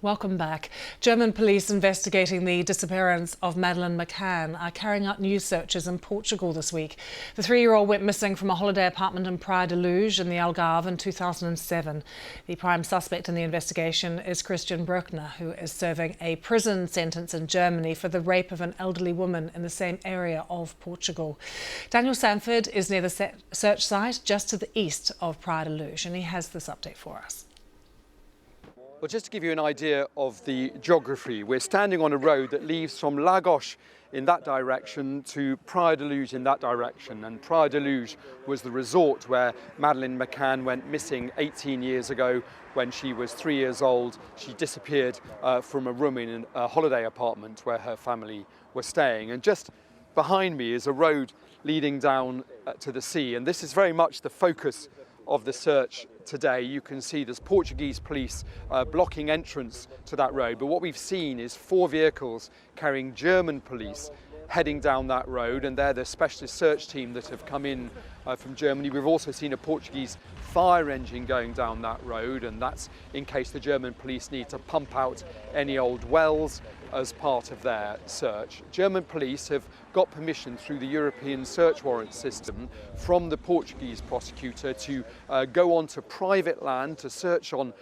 Welcome back. German police investigating the disappearance of Madeleine McCann are carrying out new searches in Portugal this week. The 3-year-old went missing from a holiday apartment in Praia da Luz in the Algarve in 2007. The prime suspect in the investigation is Christian Bruckner, who is serving a prison sentence in Germany for the rape of an elderly woman in the same area of Portugal. Daniel Sanford is near the search site just to the east of Praia da Luz, and he has this update for us. Well, just to give you an idea of the geography, we're standing on a road that leads from Lagos in that direction to Praia da Luz in that direction. And Praia da Luz was the resort where Madeleine McCann went missing 18 years ago when she was 3 years old. She disappeared from a room in a holiday apartment where her family were staying. And just behind me is a road leading down to the sea. And this is very much the focus of the search today. You can see there's Portuguese police blocking entrance to that road, but what we've seen is 4 vehicles carrying German police heading down that road, and they're the specialist search team that have come in from Germany. We've also seen a Portuguese fire engine going down that road, and that's in case the German police need to pump out any old wells as part of their search. German police have got permission through the European search warrant system from the Portuguese prosecutor to go onto private land, to search on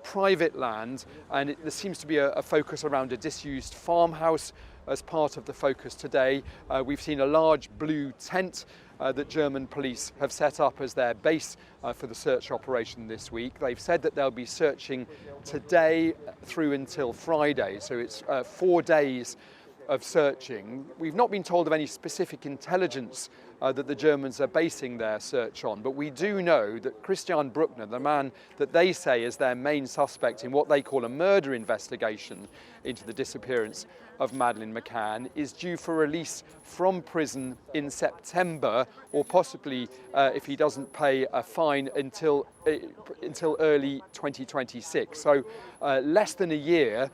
private land, and there seems to be a focus around a disused farmhouse as part of the focus today. We've seen a large blue tent that German police have set up as their base for the search operation this week. They've said that they'll be searching today through until Friday, so it's 4 days of searching. We've not been told of any specific intelligence that the Germans are basing their search on, but we do know that Christian Bruckner, the man that they say is their main suspect in what they call a murder investigation into the disappearance of Madeleine McCann, is due for release from prison in September, or possibly, if he doesn't pay a fine, until early 2026. So less than a year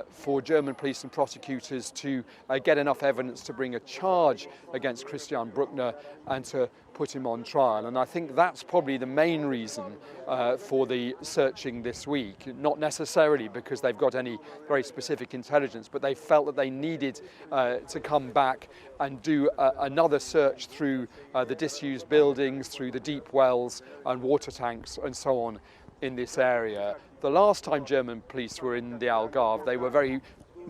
for German police and prosecutors to get enough evidence to bring a charge against Christian Bruckner and to put him on trial. And I think that's probably the main reason for the searching this week. Not necessarily because they've got any very specific intelligence, but they felt that they needed to come back and do another search through the disused buildings, through the deep wells and water tanks and so on in this area. The last time German police were in the Algarve, they were very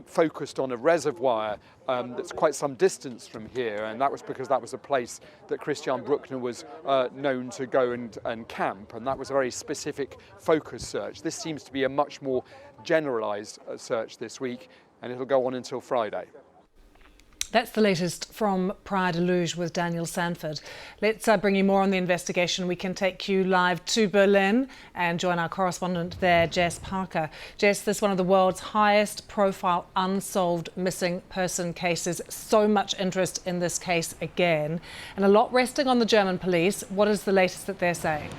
focused on a reservoir that's quite some distance from here, and that was because that was a place that Christian Bruckner was known to go and camp, and that was a very specific focus search. This seems to be a much more generalised search this week, and it'll go on until Friday. That's the latest from Praia da Luz with Daniel Sanford. Let's bring you more on the investigation. We can take you live to Berlin and join our correspondent there, Jess Parker. Jess, this is one of the world's highest profile unsolved missing person cases. So much interest in this case again, and a lot resting on the German police. What is the latest that they're saying?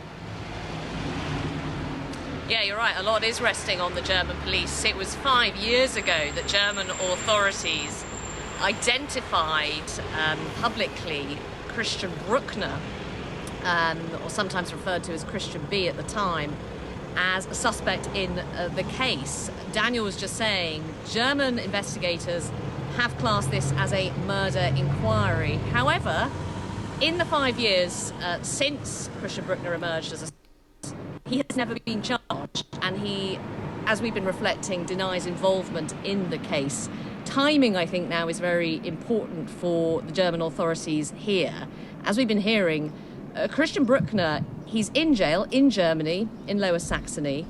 Yeah, you're right. A lot is resting on the German police. It was 5 years ago that German authorities identified publicly Christian Bruckner, or sometimes referred to as Christian B at the time, as a suspect in the case. Daniel was just saying German investigators have classed this as a murder inquiry. However, in the 5 years since Christian Bruckner emerged as a suspect, he has never been charged, and he, as we've been reflecting, denies involvement in the case. Timing, I think, now is very important for the German authorities here. As we've been hearing, Christian Bruckner, he's in jail in Germany, in Lower Saxony,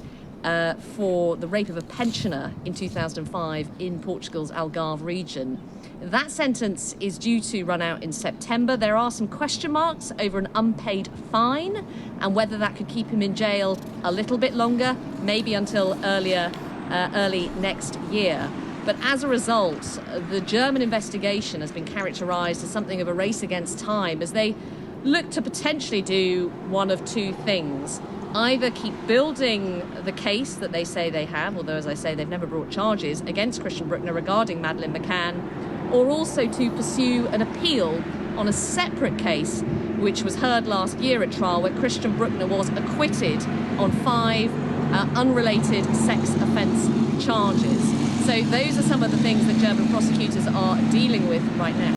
for the rape of a pensioner in 2005 in Portugal's Algarve region. That sentence is due to run out in September. There are some question marks over an unpaid fine and whether that could keep him in jail a little bit longer, maybe until early next year. But as a result, the German investigation has been characterised as something of a race against time, as they look to potentially do one of two things. Either keep building the case that they say they have, although, as I say, they've never brought charges against Christian Bruckner regarding Madeleine McCann, or also to pursue an appeal on a separate case, which was heard last year at trial, where Christian Bruckner was acquitted on 5 unrelated sex offence charges. So those are some of the things that German prosecutors are dealing with right now.